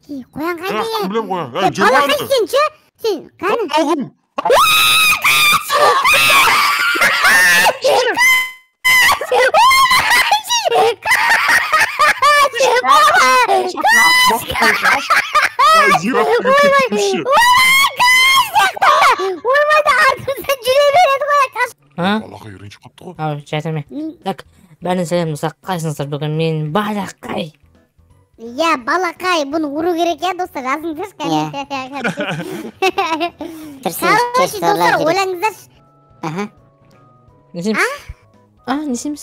Қоян қайда? Білем қоян. Балақай сенші? Сен қаны? Алғым. Ойбайды артымыздан жүре береді ғой қаш. Балақай ренжіп қапты ғой. Ау, жатырмын. Так, бәрін сәлем қайсыңыздар бүгін мен Балақай. Иә, Балақай, бұны ұру керек я, достар, жазыңыздаршы. Короче, достар, ойлаңыздаршы. Не істейміз? Не істейміз?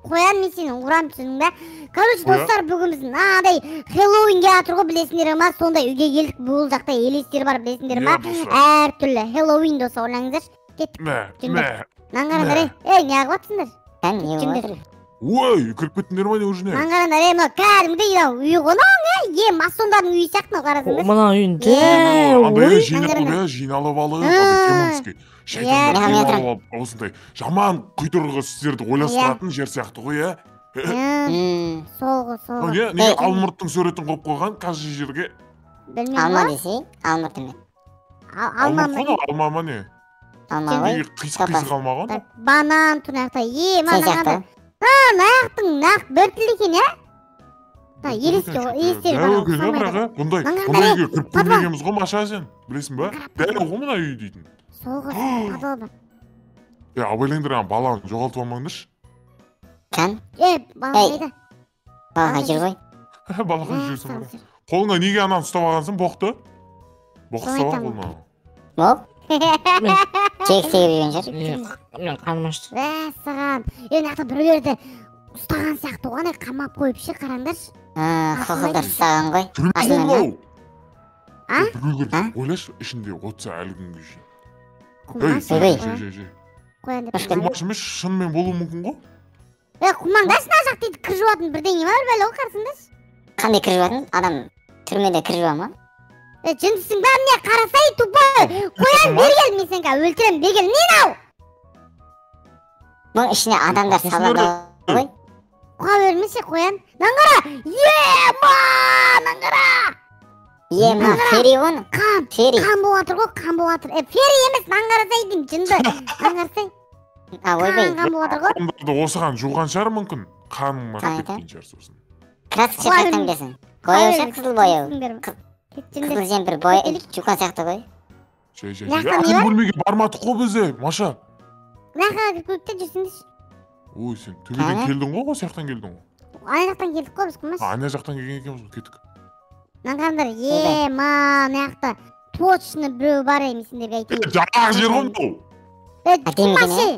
Қоян, мен сені ұрам түсінің бә. Короче, достар, бүгін біздің анадай Хэллоуинге атырғы білесіңдер ма? Сондай үйге келдік, бұл жақта елестер бар білесіңдер ма? Әр түрлі Хэллоуин доса ойлаңыздаршы. Кеттік. Наңғарандар, не ағып атсыңдар? Ой, кіріп кеттіңдер ма не уже не? Наңғарандар, мына кәдімгідей үй қонақ, масондардың үйі сияқты қарасыңдар. Мына үйінде. Андай жиналып алып, шайтандар осындай жаман құйтырғы сіздерді ойластыратын жер сияқты ғой, ә? Сол ғой. Неге Алмұрттың суретін қойып қойған каждый жерге? Білмеймін Алма десе, Алмұрт емес. Алма ма не? Алма ғой. Қисық алма ғой? Банан тұнақта, Сен сияқты. Наяқтың нақ бір тіл екен, ә? Елестер бар. Бұндай үйге кіріп көрмегенбіз ғой, Маша сен, білесің ба? Дәл ғой мына үй дейтін. Соғы, падалды. Абайлаңдар баланы жоғалтып алмаңдаршы. Кән? Балақай қайда? Балақай жүр ғой. Балақай жүрсің ғой. Қолыңа неге ананы ұстап алғансың, боқты? Боқты ұстап ал қолына. Боқ? Кек сегіп жүрген жер. Мен қарным ашты. Саған, нақта біреулерді ұстаған сияқты оған қамап қойып ше, қараңдаршы. Құқылдар ұстаған ғой. Түрмеде бол. Біреулер ойлашы, ішінде отса әлі күнге дейін. Құмаш емес, шынымен болуы мүмкін ғой? Құмаңдашы мына жақ дейді, кір жуатын бірдеңе ма, бір бәлі ғой қарсыңдашы. Қандай кір жуатын? Адам түрмеде кір жуа ма? Жындысың ба, міне қарасай, тупой. Қоян, бергел, мен сенға өлтірем, бергел, нен ау? Бұның ішіне адамдар салады ғой? Қоя өлмесе, қоян. Наңғара, наңғара. Ема, фери оны? Фери. Қан болатыр ғой, қан болатыр. Фери емес, наңғарасайдың жынды. Наңғарасай. Ойбай. Қан болатыр ғой. Қандарды осыған жуған шығар мүмкін. Қаның кеткен шығар сосын. Краска шаққан білесің. Бояу ша, қызыл бояу. Қызыл жемпір жуқан сияқты ғой. Атын бөлмеге бармадық қой бізде, Маша. Нақаға көпте жүрсіңдіш. Ой, сен төбеден келдің ғой, сияқтан келдің ғой. Ана жақтан келдік қой біз құмаш. Ана жақтан келген екенбіз ғой, кеттік. Наңғандар, наяқта точно біреу бар емесіндерге айтайын. Жаңағы жер ғой мынау. Құмаши.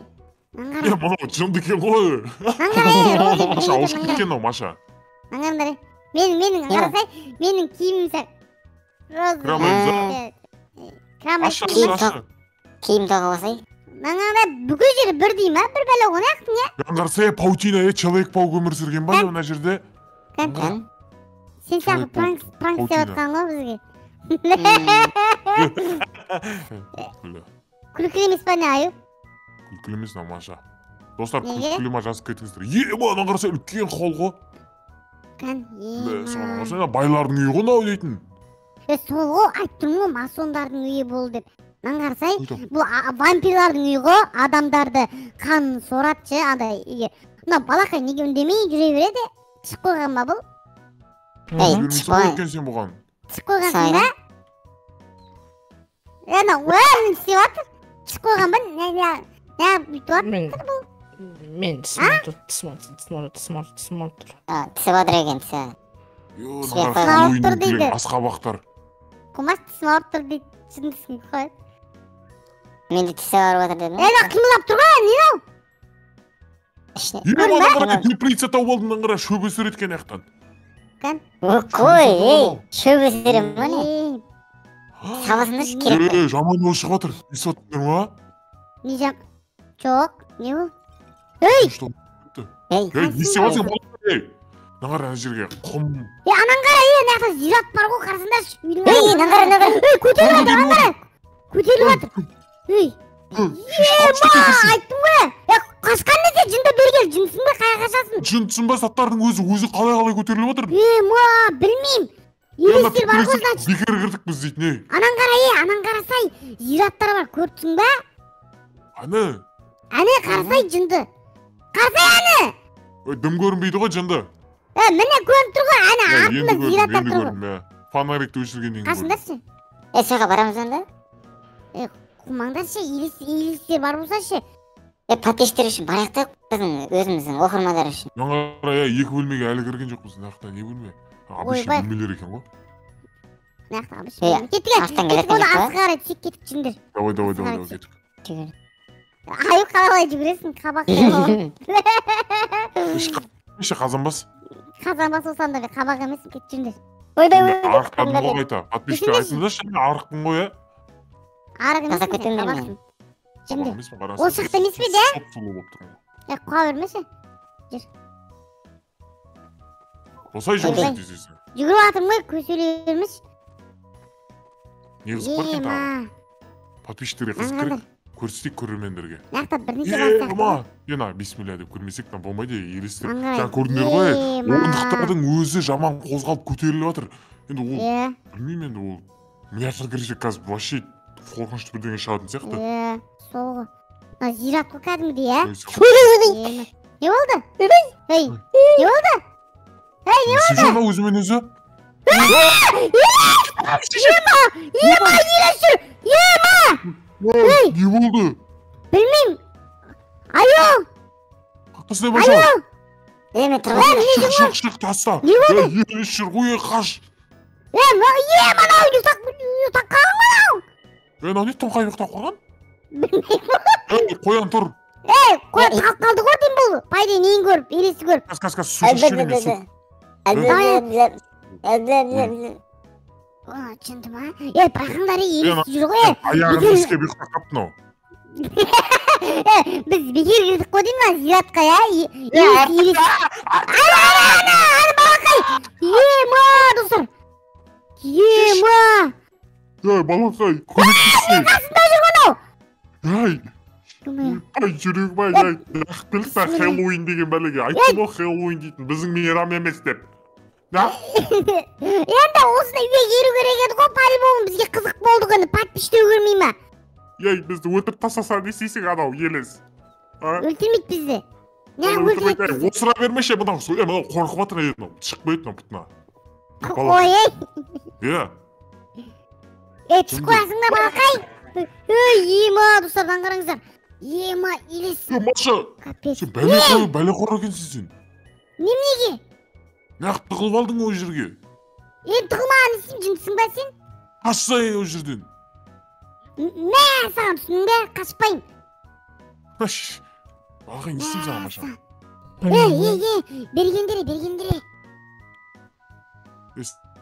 Наңғара. Мынау жынды екен ғой. Наңғара, Маша, ауышып кеткен ау, Маша. Наңғандар, менің қарасай, менің киімім сәк. Аша. Киім тағы басай. Наңғандар, бүкіл жері бір дей ма? Бір бәлі оған ақтың, я? Наңғарсай, паутина, человек-паук өмір сүрген ба, мына жерде? Кән? Сен сағы пранк істеп атқан ғой бізге. Күлкілі емес па не айып? Күлкілі емес, Маша. Достар, күлкілі ма жазып кетіңіздер. Ема, наңғарсай, үлкен қол ғой. Кән, ема. Байлардың үйі ғой нау дейтін. Сол ғой, айттым ғой, масондардың үйі бол деп. Наңғарсай, бұл вампирлардың үйі ғой, адамдарды қанын соратшы, андай үйге. Мына Балақай неге үндемей жүре береді? Шық қойған ба бұл? Сен бұған. Шық қойғансың ба? Мен істеп атыр. Шық қойған ба? Не бүйтіп атыр бұл? Мен тісім тұр. Тісі батыр екен, тісі. Ауырып тұр дейді. Асқабақтар. Құмаш тісім ауырып тұр дейді. Шындысың қойып. Менде тісі ауырып отыр дедім. Қимылап тұр ғой, не ау? Теплица тауып алдым наңғара шөп өсіреткен аяқтан. Кән? Қой, шөп өсірем ма не? Сабасыңдаршы керек қой. Жаман ой шығып отыр. Есі отыр ма? Не жам... Жоқ, не ол? Ей! Не істеп атсың болғай? Наңғара ана жерге құм... Анаңғара, нақта зират бар ғой, қарасындаршы. Наңғара. Көтеріліп атыр, анаңғара. Көтеріліп атыр. Ей! Айттым ғой! Качкан десе жында бергел, жынсың ба, кая качасың? Жынсың ба, заттардың өзі қалай көтеріліп отыр? Ма, білмеймін. Елестер бар ғой, значит. Бекер кірдік біз дейтін, Анан қарасай, зираттар бар, көріпсің ба? Аны? Аны қарасай жынды. Қарасай аны! Дым көрінбейді ғой жынды. Міне көрініп тұр ғой, аны артында зираттар тұр ғой. Фонарикті өшіргеннен кейін көрдім. Қашындаршы? Соға барамыз онда? Құмаңдаршы, елестер бар болсашы. Подписчиктер үшін барайық та өзіміздің оқырмандар үшін. Маңғара, 2 бөлмеге әлі кірген жоқпыз. Нақта не бөлме? Абышы бөлмелер екен ғой. Нақта абышы бөлме. Кеттік, оны асқары тек кетіп жүндір. Давай, кеттік. Жүгір. Аю қалай жүгіресің, қабақ Еше қазанбас. Қазанбас олсан да қабақ емес, кетіп жүндір. Арықтадың ғой қайта. Подписчиктер айтыңдаршы, арықтың ғой, Арық емес, қабақсың. Şimdi, o şıkta nispi de? Koğa vermesi. Olsay жұмыс дейсің. Жүгіріп атым ғой, көсөлей бермес. Не қызық бар екен подписчиктерге қызық көрсетейік көрермендерге. Нақта бірнеше бастақ. Ена, бисмилля деп көрмесек болмайды, елестер. Жаңа көрдіңдер ғой, орындықтардың өзі жаман қозғалып көтеріліп жатыр. Енді ол, білмеймін енді ол. Миятыр кірсек қазір вообще қорқынышты бірдеңе шығатын сияқты. Соғы. Зират қой кәдімгідей, ә? Не болды? Ей, не болды? Сүйжана өзімен өзі? Ема, елесір! Ема! Не болды? Білмейм. Айо! Қасына баша? Мен тұрғызым. Шық, таста. Не болды? Елесір, қойы қаш. Ема, ұйтақ қалың мынау? Нау не тұм қайбек тақырған? Білмейм. Қоян тұр. Қоян тақ қалды ғой дейм бұл. Пайда нейін көріп, елесі көріп. Кас, су шешірген. Чынды ма? Байқаңдар елесі жүр ғой. Аяғын іске бүйіқтақ қапты нау. Біз бекер кірдік қой дейм ма, зиратқа, елесі. Ана, балақай. Ема, достар. Ема. Балақай, көмектесің. Қасында жүрген ау. Жүрегім ай, білсі Хэллоуин деген бәлеге. Айтты ғой Хэллоуин дейтін, біздің мейрам емес деп. Енді осында үйе еру керек еді ғой, по-любому бізге қызық болдық енді, подписчиктер көрмей ма? Бізді өтіп тасаса десейсің анау, елес. Өлтірмейді бізді. Не өлтірмейді? Осыра бермеше, мынау қорқып атыр еді, шығып бөйт бұтына. Ой, түсіп қоясың да балақай? Ема, достардан қараңыздар. Ема, елес. Маша, сен бәле қор екенсің сен. Немнеге? Нақ тығылып алдың о жерге. Тығылмаған ісім жынсың ба сен? Қашсай о жерден. Мә, саған түсінің бе, қашпайын. Балақай, не істейм саған, Маша? Бергендері.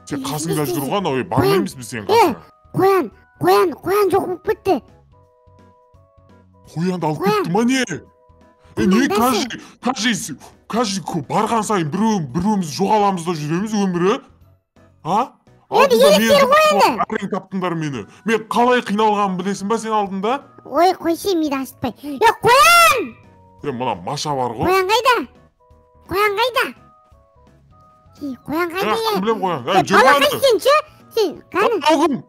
Сен қасыңда жүрған, бармаймыз біз сен қасыңа. Қоян жоқ болып кетті. Қоянды алып кетті ма не? Не, кажи барған сайын біреуіміз жоғаламыз да жүреміз өмірі? Елестер ғой енді. Әрең таптыңдар мені. Мен қалай қиналғанын білесің ба сен алдында? Ой, қойшы, миды ашытпай. Қоян! Мына Маша бар ғой. Қоян қайда? Қоян қайда? Білем қоян. Балақай сен ше? Сен, қаны? Алғым!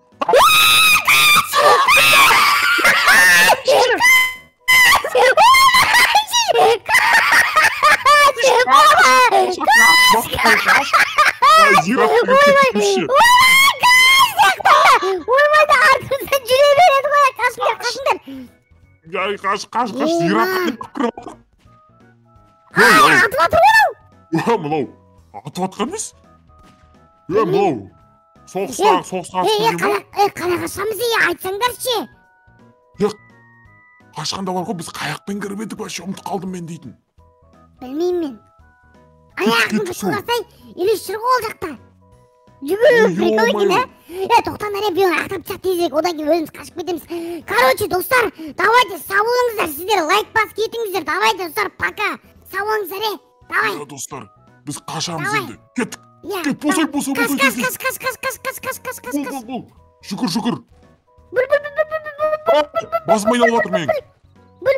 Ойбайды артымыздан жүре береді ғой, қашыңдар. Қаш, зират кіріп атып атыр ғой мынау. Атып атқан емес? Мынау. Соғысқа қалай қашамыз айтсаңдаршы. Қашқанда бар ғой, біз қаяқпен кіріп едік, вообще ұмытып қалдым мен дейтін. Білмеймін мен. Аяқыңды суғасай, елес жүр ғой ол жақта. Жүгір, прикол екен, ә? Тоқтаңдар, біреуін ақтырып тастап тезірек, одан кейін өзіміз қашып кетеміз. Короче, достар, давайте сау болыңыздар, сіздер лайк басып кетіңіздер. Давайте, достар, пока. Сау болыңыздар, давай. Достар, біз қашамыз енді. Кеттік. Кет, босай. Қаш. Жүгір. Басым айналып жатыр менің. Бүл.